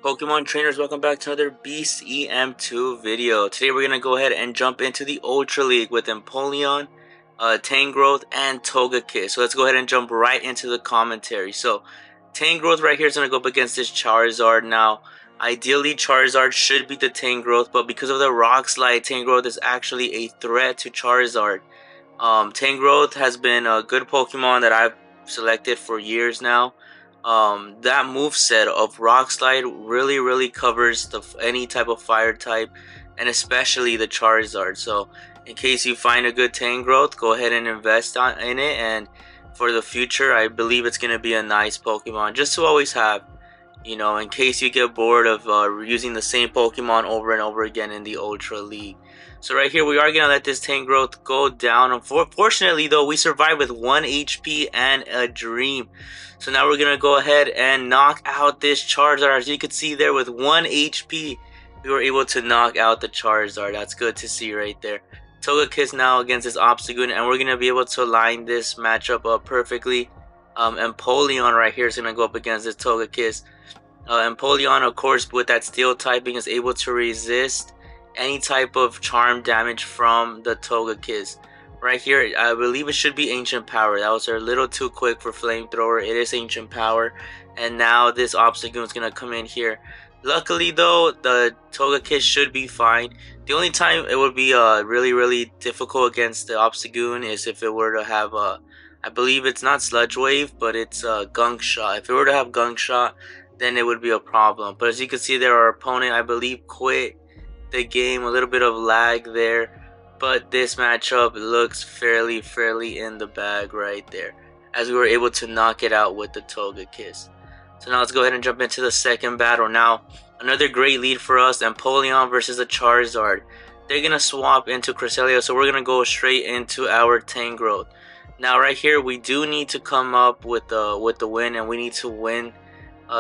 Pokemon trainers, welcome back to another Beast EM2 video. Today we're going to go ahead and jump into the Ultra League with Empoleon, Tangrowth, and Togekiss. So let's go ahead and jump right into the commentary. So Tangrowth right here is going to go up against this Charizard. Now, ideally Charizard should beat the Tangrowth, but because of the Rock Slide, Tangrowth is actually a threat to Charizard. Tangrowth has been a good Pokemon that I've selected for years now. That moveset of Rock Slide really covers any type of fire type, and especially the Charizard. So in case you find a good Tangrowth, go ahead and invest in it, and for the future I believe it's going to be a nice Pokemon just to always have, you know, in case you get bored of using the same Pokemon over and over again in the Ultra League. So right here we are going to let this Tangrowth go down. Unfortunately though, we survived with 1 HP and a Dream. So now we're going to go ahead and knock out this Charizard. As you can see there, with 1 HP we were able to knock out the Charizard. That's good to see right there. Togekiss now against this Obstagoon, and we're going to be able to line this matchup up perfectly. Empoleon right here is going to go up against this Togekiss. Empoleon, of course, with that steel typing, is able to resist any type of charm damage from the Togekiss. Right here, I believe it should be Ancient Power. That was a little too quick for Flamethrower. It is Ancient Power. And now this Obstagoon is going to come in here. Luckily though, the Togekiss should be fine. The only time it would be really difficult against the Obstagoon is if it were to have a, I believe it's not Sludge Wave, but it's Gunk Shot. If it were to have Gunk Shot, then it would be a problem. But as you can see there, our opponent, I believe, quit the game. A little bit of lag there, but this matchup looks fairly in the bag right there, as we were able to knock it out with the Togekiss. So now let's go ahead and jump into the second battle. Now, another great lead for us, Empoleon versus a Charizard. They're going to swap into Cresselia, so we're going to go straight into our Tangrowth. Now right here, we do need to come up with the win, and we need to win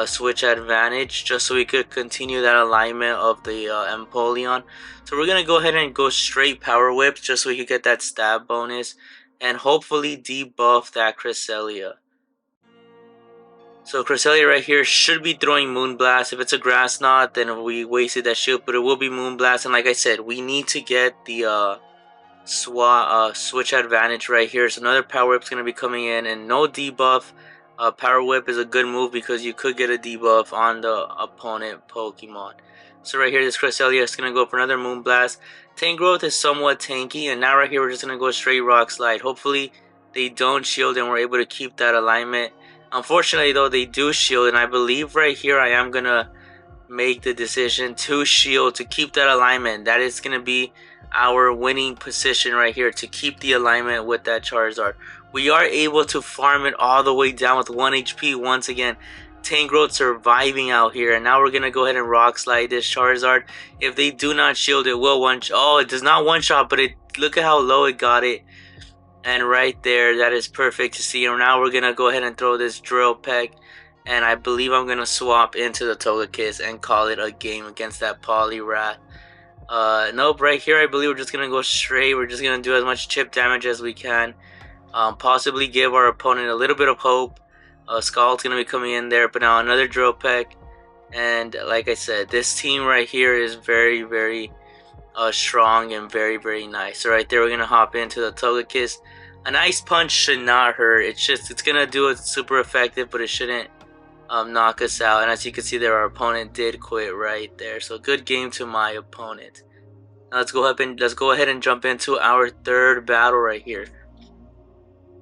switch advantage just so we could continue that alignment of the Empoleon. So we're going to go ahead and go straight Power Whip just so we could get that stab bonus and hopefully debuff that Cresselia. So Cresselia right here should be throwing Moonblast. If it's a Grass Knot, then we wasted that shield, but it will be Moonblast. And like I said, we need to get the switch advantage right here. So another Power Whip is going to be coming in, and no debuff. Power Whip is a good move because you could get a debuff on the opponent Pokemon. So right here, this Cresselia is going to go for another Moonblast. Tangrowth is somewhat tanky, and now right here we're just going to go straight Rock Slide. Hopefully they don't shield and we're able to keep that alignment. Unfortunately though, they do shield, and I believe right here I am going to make the decision to shield to keep that alignment. That is going to be our winning position right here, to keep the alignment with that Charizard. We are able to farm it all the way down with 1 HP once again. Tangrowth surviving out here, and now we're going to go ahead and Rock Slide this Charizard. If they do not shield, it will oh, it does not one-shot, but look at how low it got it. And right there, that is perfect to see. And now we're going to go ahead and throw this Drill Peck, and I believe I'm going to swap into the Togekiss and call it a game against that Poliwrath. Nope, right here I believe we're just going to go straight. We're just going to do as much chip damage as we can. Possibly give our opponent a little bit of hope. Scald's going to be coming in there, but now another Drill Peck. And like I said, this team right here is very strong and very nice. So right there, we're going to hop into the Togekiss. An Ice Punch should not hurt. It's going to do it super effective, but it shouldn't knock us out. And as you can see there, our opponent did quit right there. So good game to my opponent. Now let's go ahead and jump into our third battle right here.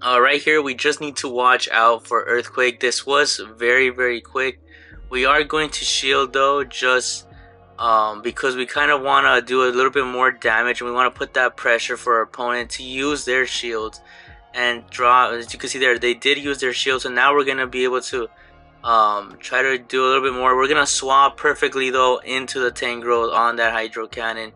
Right here, we just need to watch out for Earthquake. This was very quick. We are going to shield though, just because we kind of want to do a little bit more damage, and we want to put that pressure for our opponent to use their shields and draw. As you can see there, they did use their shields, so now we're going to be able to try to do a little bit more. We're going to swap perfectly though into the Tangrowth on that Hydro Cannon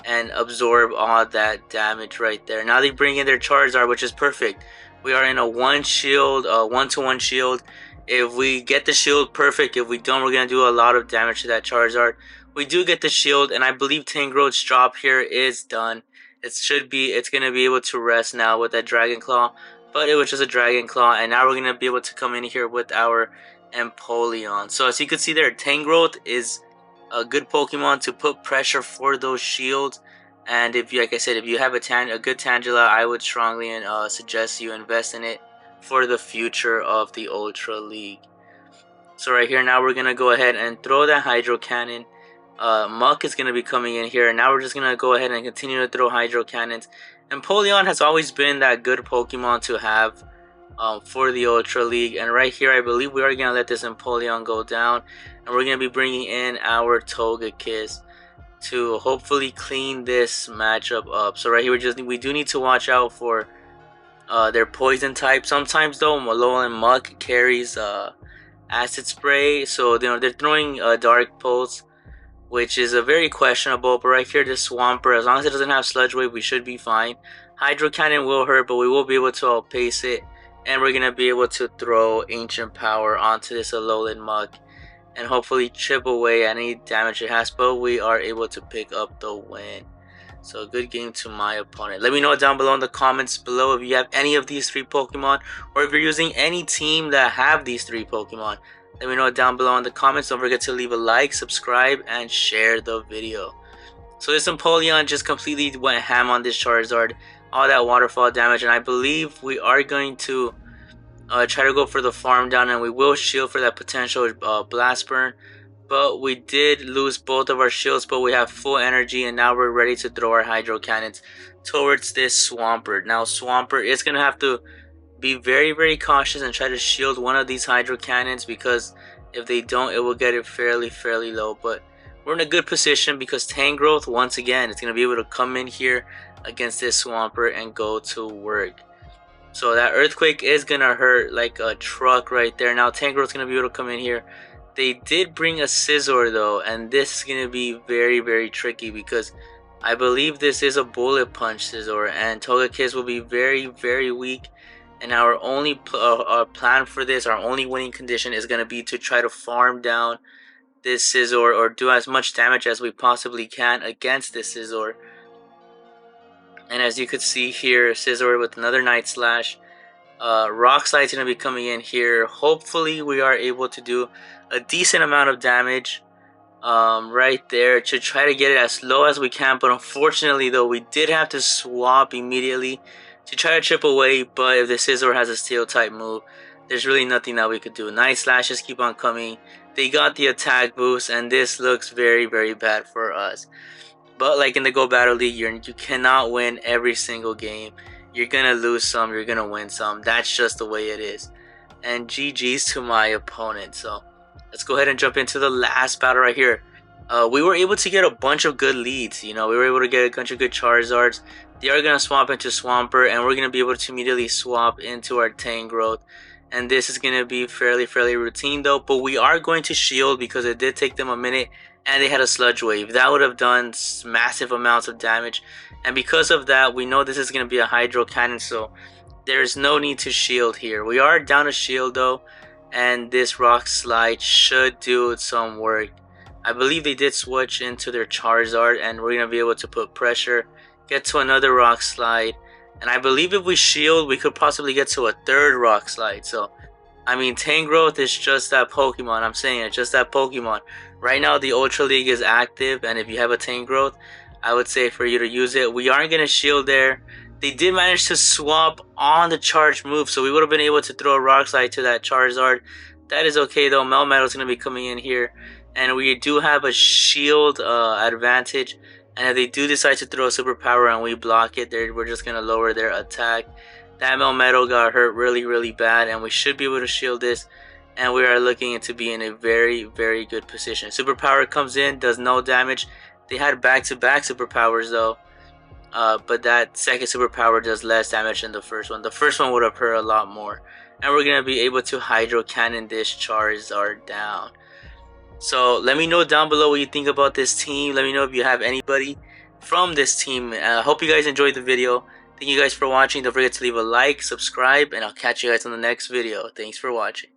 and absorb all that damage right there. Now they bring in their Charizard, which is perfect. We are in a one to one shield. If we get the shield, perfect. If we don't, we're going to do a lot of damage to that Charizard. We do get the shield, and I believe Tangrowth's drop here is done. It's going to be able to rest now with that Dragon Claw, but it was just a Dragon Claw, and now we're going to be able to come in here with our Empoleon. So as you can see there, Tangrowth is a good Pokemon to put pressure for those shields. And if you, like I said, if you have a good Tangela, I would strongly suggest you invest in it for the future of the Ultra League. So right here, now we're gonna go ahead and throw that Hydro Cannon. Muck is gonna be coming in here, and now we're just gonna go ahead and continue to throw Hydro Cannons. Empoleon has always been that good Pokemon to have for the Ultra League, and right here I believe we are gonna let this Empoleon go down, and we're gonna be bringing in our Togekiss to hopefully clean this matchup up. So right here we do need to watch out for their poison type. Sometimes though, Alolan Muck carries Acid Spray, so they're throwing Dark Pulse, which is a very questionable. But right here, this Swampert, as long as it doesn't have Sludge Wave, we should be fine. Hydro Cannon will hurt, but we will be able to outpace it, and we're gonna be able to throw Ancient Power onto this Alolan Muck and hopefully chip away any damage it has. But we are able to pick up the win. So good game to my opponent. Let me know down below in the comments below if you have any of these 3 Pokemon, or if you're using any team that have these 3 Pokemon. Let me know down below in the comments. Don't forget to leave a like, subscribe, and share the video. So this Empoleon just completely went ham on this Charizard. All that waterfall damage, and I believe we are going to try to go for the farm down, and we will shield for that potential blast burn. But we did lose both of our shields, but we have full energy, and now we're ready to throw our Hydro Cannons towards this Swampert. Now Swampert is going to have to be very cautious and try to shield one of these Hydro Cannons, because if they don't, it will get it fairly low. But we're in a good position because Tangrowth, once again, is going to be able to come in here against this Swampert and go to work. So that Earthquake is going to hurt like a truck right there. Now Tangrowth's going to be able to come in here. They did bring a Scizor though, and this is going to be very tricky because I believe this is a Bullet Punch Scizor, and Togekiss will be very weak. And our only plan for this, our only winning condition, is going to be to try to farm down this Scizor or do as much damage as we possibly can against this Scizor. And as you could see here, Scizor with another Night Slash. Rock Slide's going to be coming in here. Hopefully we are able to do a decent amount of damage right there to try to get it as low as we can. But unfortunately though, we did have to swap immediately to try to chip away. But if the Scizor has a Steel type move, there's really nothing that we could do. Night Slashes keep on coming. They got the attack boost, and this looks very bad for us. But like in the Go Battle League, you cannot win every single game. You're gonna lose some, you're gonna win some. That's just the way it is. And GG's to my opponent. So let's go ahead and jump into the last battle right here. We were able to get a bunch of good leads. You know, we were able to get a bunch of good Charizards. They are gonna swap into Swampert, and we're gonna be able to immediately swap into our Tangrowth. And this is gonna be fairly routine though. But we are going to shield because it did take them a minute, and they had a Sludge Wave. That would have done massive amounts of damage. And because of that, we know this is going to be a Hydro Cannon, so there's no need to shield here. We are down a shield though, and this Rock Slide should do some work. I believe they did switch into their Charizard, and we're going to be able to put pressure, get to another Rock Slide. And I believe if we shield, we could possibly get to a 3rd Rock Slide. So, I mean, Tangrowth is just that Pokemon. I'm saying it, just that Pokemon. Right now, the Ultra League is active, and if you have a Tangrowth, I would say for you to use it. We aren't going to shield there. They did manage to swap on the charge move, so we would have been able to throw a Rock Slide to that Charizard. That is okay, though. Melmetal is going to be coming in here, and we do have a shield advantage. And if they do decide to throw a Superpower and we block it, we're just going to lower their attack. That Melmetal got hurt really bad, and we should be able to shield this. And we are looking to be in a very good position. Superpower comes in, does no damage. They had back-to-back Superpowers though. But that second Superpower does less damage than the first one. The first one would have hurt a lot more. And we're going to be able to Hydro Cannon this Charizard down. So let me know down below what you think about this team. Let me know if you have anybody from this team. I hope you guys enjoyed the video. Thank you guys for watching. Don't forget to leave a like, subscribe, and I'll catch you guys on the next video. Thanks for watching.